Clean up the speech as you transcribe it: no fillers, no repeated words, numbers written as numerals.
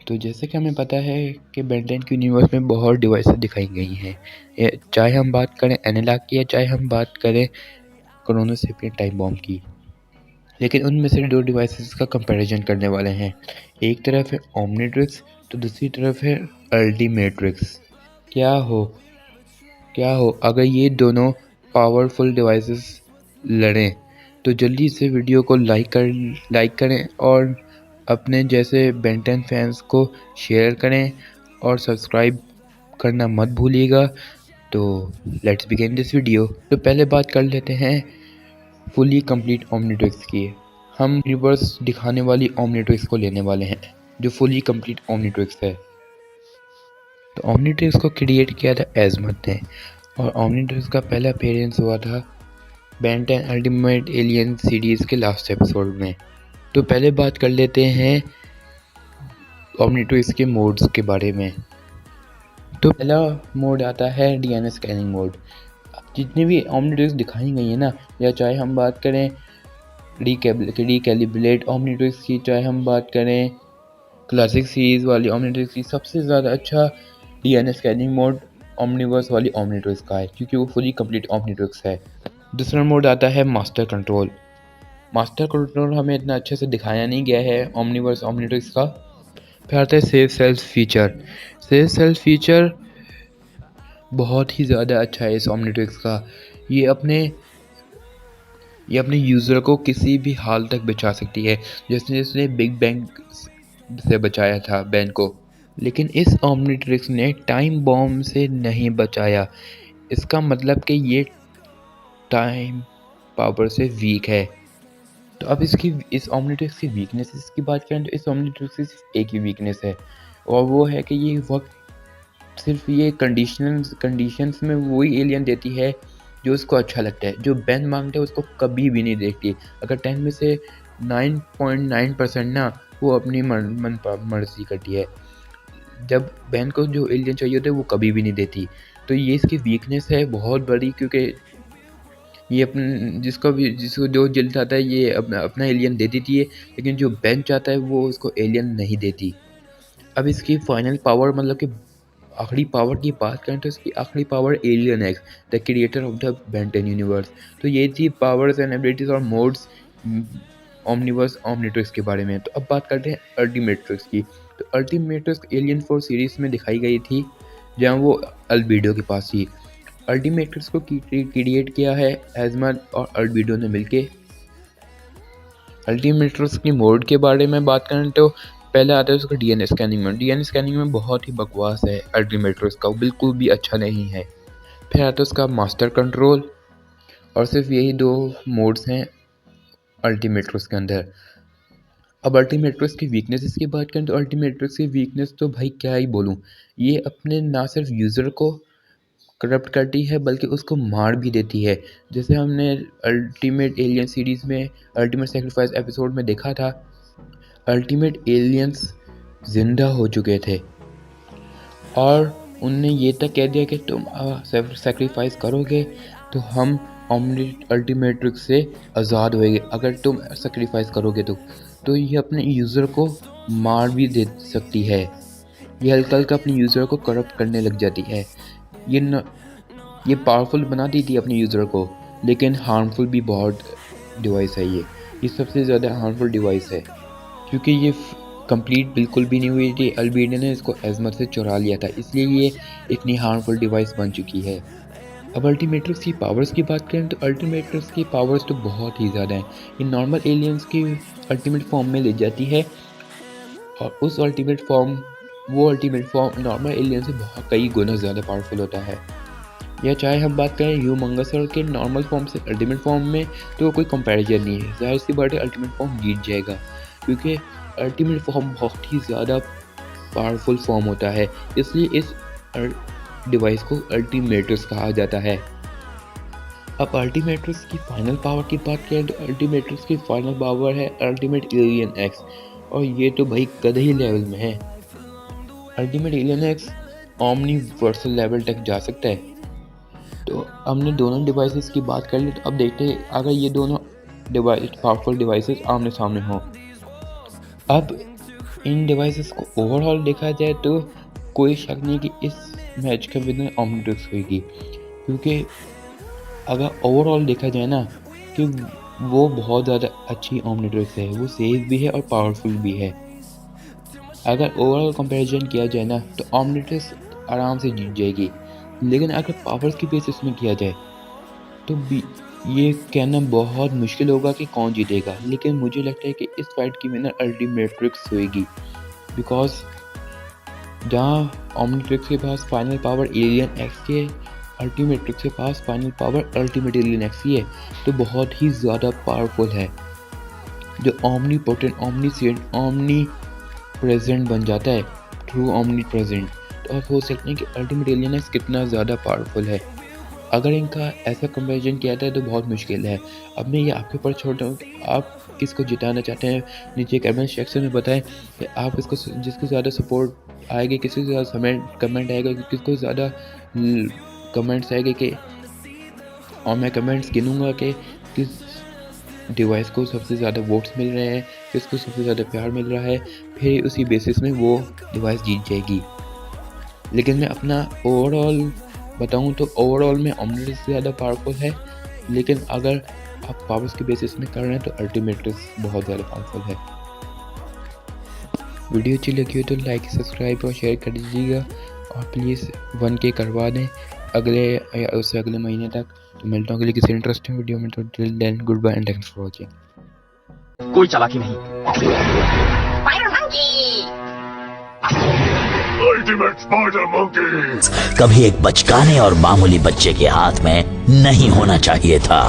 तो जैसे कि हमें पता है कि बेन 10 के यूनिवर्स में बहुत डिवाइसेस दिखाई गई हैं, चाहे हम बात करें एनालॉग की या चाहे हम बात करें क्रोनोसेपियन टाइम बॉम्ब की। लेकिन उनमें से दो डिवाइसेस का कंपैरिजन करने वाले हैं। एक तरफ है ओमनिट्रिक्स तो दूसरी तरफ है अल्टीमेट्रिक्स। क्या हो अगर ये दोनों पावरफुल डिवाइसेस लड़ें। तो जल्दी से वीडियो को लाइक करें और अपने जैसे बेन 10 फैंस को शेयर करें और सब्सक्राइब करना मत भूलिएगा। तो लेट्स बिगिन दिस वीडियो। तो पहले बात कर लेते हैं फुली कंप्लीट ओमनिट्रिक्स की। हम रिवर्स दिखाने वाली ओमनिट्रिक्स को लेने वाले हैं जो फुली कंप्लीट ओमनिट्रिक्स है। तो ओमनिट्रिक्स को क्रिएट किया था एज़मथ ने और ओमनिट्रिक्स का पहला अपीयरेंस हुआ था बेन 10 अल्टीमेट एलियन सीरीज़ के लास्ट एपिसोड में। तो पहले बात कर लेते हैं ओमनिट्रिक्स के मोड्स के बारे में। तो पहला मोड आता है डीएनए स्कैनिंग मोड। जितनी भी ओमनिट्रिक्स दिखाई गई है ना, या चाहे हम बात करें रिकैलिब्रेट ओमनिट्रिक्स की, चाहे हम बात करें क्लासिक सीरीज़ वाली ओमनिट्रिक्स की, सबसे ज़्यादा अच्छा डीएनए स्कैनिंग मोड ओमनिवर्स वाली ओमनिट्रिक्स का है क्योंकि वो फुली कंप्लीट ओमनिट्रिक्स है। दूसरा मोड आता है मास्टर कंट्रोल। मास्टर कंट्रोल हमें इतना अच्छे से दिखाया नहीं गया है ओमनिवर्स ओमनिट्रिक्स का। फिर आता है save sales feature. Save sales feature बहुत ही ज़्यादा अच्छा है इस ओमनिट्रिक्स का। ये अपने यूज़र को किसी भी हाल तक बचा सकती है, जैसे जिसने बिग बैंग से बचाया था बैन को। लेकिन इस ओमनिट्रिक्स ने टाइम बॉम्ब से नहीं बचाया। इसका मतलब कि ये टाइम पावर से वीक है। तो अब इस ओमनिट्रिक्स की वीकनेसेस की बात करें तो इस ओमनिट्रिक्स की सिर्फ एक ही वीकनेस है और वो है कि ये वक्त सिर्फ ये कंडीशंस में वही एलियन देती है जो उसको अच्छा लगता है। जो बैन मांगता है उसको कभी भी नहीं देखती। अगर 10 में से 9.9% ना, वो अपनी मर्जी करती है। जब बैन को जो एलियन चाहिए होता है वो कभी भी नहीं देती। तो ये इसकी वीकनेस है बहुत बड़ी, क्योंकि ये जिसको जो जल्द आता है ये अपना एलियन दे देती है, लेकिन जो बैन चाहता है वो उसको एलियन नहीं देती। अब इसकी फाइनल पावर मतलब कि आखिरी पावर की बात करें तो इसकी आखिरी power alien x, the creator of the Ben 10 universe. तो ये थी पावर्स एंड एबिलिटीज और मोड्स ओमनिवर्स ओमनिट्रिक्स के बारे में। तो अब बात करते हैं अल्टीमेट्रिक्स की। तो अल्टीमेट्रिक्स एलियन 4 सीरीज में दिखाई गई थी जहाँ वो अल्बीडो के पास थी। अल्टीमेट्रिक्स को क्रिएट किया है एज़मथ और अल्बीडो ने मिलके। अल्टीमेट्रिक्स की मोड के बारे में बात करें तो पहले आता है उसका डीएनए स्कैनिंग में। डीएनए स्कैनिंग में बहुत ही बकवास है अल्टीमेट्रिक्स का, बिल्कुल भी अच्छा नहीं है। फिर आता है उसका मास्टर कंट्रोल और सिर्फ यही दो मोड्स हैं अल्टीमेट्रिक्स के अंदर। अब अल्टीमेट्रिक्स की वीकनेसेस की बात करें तो अल्टीमेट्रिक्स की वीकनेस तो भाई क्या ही बोलूँ। ये अपने ना सिर्फ यूज़र को करप्ट करती है बल्कि उसको मार भी देती है। जैसे हमने अल्टीमेट एलियन सीरीज़ में अल्टीमेट सेक्रीफाइस एपिसोड में देखा था, अल्टीमेट एलियंस जिंदा हो चुके थे और उनने ये तक कह दिया कि तुम सेक्रीफाइस करोगे तो हम अल्टीमेट्रिक्स से आज़ाद होएंगे अगर तुम सेक्रीफाइस करोगे तो ये अपने यूज़र को मार भी दे सकती है। ये हल्का हल्का अपने यूज़र को करप्ट करने लग जाती है। ये पावरफुल बनाती थी अपने यूज़र को, लेकिन हार्मफुल भी बहुत डिवाइस है। ये सबसे ज़्यादा हार्मफुल डिवाइस है क्योंकि ये कंप्लीट बिल्कुल भी नहीं हुई थी। अल्बीडो ने इसको एज़मथ से चुरा लिया था, इसलिए ये इतनी हार्मफुल डिवाइस बन चुकी है। अब अल्टीमेट्रिक्स की पावर्स की बात करें तो अल्टीमेट्रिक्स की पावर्स तो बहुत ही ज़्यादा हैं। ये नॉर्मल एलियंस की अल्टीमेट फॉर्म में ले जाती है और वो अल्टीमेट फॉर्म नॉर्मल एलियन से बहुत कई गुना ज़्यादा पावरफुल होता है। या चाहे हम बात करें ह्यूमंगसर के नॉर्मल फॉर्म से अल्टीमेट फॉर्म में, तो कोई कंपैरिजन नहीं है। ज़ाहिर सी बात है अल्टीमेट फॉर्म जीत जाएगा क्योंकि अल्टीमेट फॉर्म बहुत ही ज़्यादा पावरफुल फॉर्म होता है, इसलिए इस डिवाइस को अल्टीमेट्रिक्स कहा जाता है। अब अल्टीमेट्रिक्स की फाइनल पावर की बात करें तो अल्टीमेट्रिक्स की फाइनल पावर है अल्टीमेट एलियन एक्स, और ये तो भाई कदही लेवल में है। अल्टीमेट एलियन एक्स ओमनिवर्सल लेवल तक जा सकता है। तो हमने दोनों डिवाइसेस की बात कर ली, तो अब देखते हैं अगर ये दोनों पावरफुल डिवाइसेस आमने सामने हों। अब इन डिवाइसेस को ओवरऑल देखा जाए तो कोई शक नहीं कि इस मैच का विनर ओमनिट्रिक्स होगी, क्योंकि अगर ओवरऑल देखा जाए ना कि वो बहुत ज़्यादा अच्छी ओमनिट्रिक्स है, वो सेफ भी है और पावरफुल भी है। अगर ओवरऑल कंपैरिजन किया जाए ना तो ओमनिट्रिक्स आराम से जीत जाएगी, लेकिन अगर पावर्स की बेसिस में किया जाए तो ये कहना बहुत मुश्किल होगा कि कौन जीतेगा। लेकिन मुझे लगता है कि इस फाइट की विनर अल्टीमेट्रिक्स होगी, बिकॉज जहाँ ओमनिट्रिक्स के पास फाइनल पावर एलियन एक्स की है, अल्टीमेट्रिक्स के पास final power ultimate alien X की है, तो बहुत ही ज़्यादा पावरफुल है, जो ओमनीपोटेंट, ओमनीसेंट, ओमनी प्रेजेंट बन जाता है, ट्रू ओमनी प्रेजेंट। तो आप सोच सकते हैं कि अल्टीमेट एलियन एक्स कितना ज़्यादा पावरफुल है। अगर इनका ऐसा कंपैरिजन किया जाए तो बहुत मुश्किल है। अब मैं ये आपके ऊपर छोड़ता हूँ कि आप किसको जिताना चाहते हैं, नीचे कमेंट सेक्शन में बताएं कि आप इसको जिसको ज़्यादा सपोर्ट आएगी, किसको ज़्यादा कमेंट आएगा, किसको ज़्यादा कमेंट्स आएंगे कि, और मैं कमेंट्स गिनूँगा कि किस डिवाइस को सबसे ज़्यादा वोट्स मिल रहे हैं, किसको सबसे ज़्यादा प्यार मिल रहा है, फिर उसी बेसिस में वो डिवाइस जीत जाएगी। लेकिन मैं अपना ओवरऑल बताऊं तो ओवरऑल में ओमनिट्रिक्स से ज़्यादा पावरफुल है, लेकिन अगर आप पावर्स के बेसिस में कर रहे हैं तो अल्टीमेट्रिक्स बहुत ज़्यादा पावरफुल है। वीडियो अच्छी लगी हो तो लाइक, सब्सक्राइब और शेयर कर दीजिएगा, और प्लीज़ 1K करवा दें अगले या उससे अगले महीने तक। तो मिलता हूँ अगले किसी इंटरेस्टिंग वीडियो में। तो till then goodbye and thanks for watching. कोई चालाकी नहीं। अल्टीमेट स्पाइडर मंकी कभी एक बचकाने और मामूली बच्चे के हाथ में नहीं होना चाहिए था।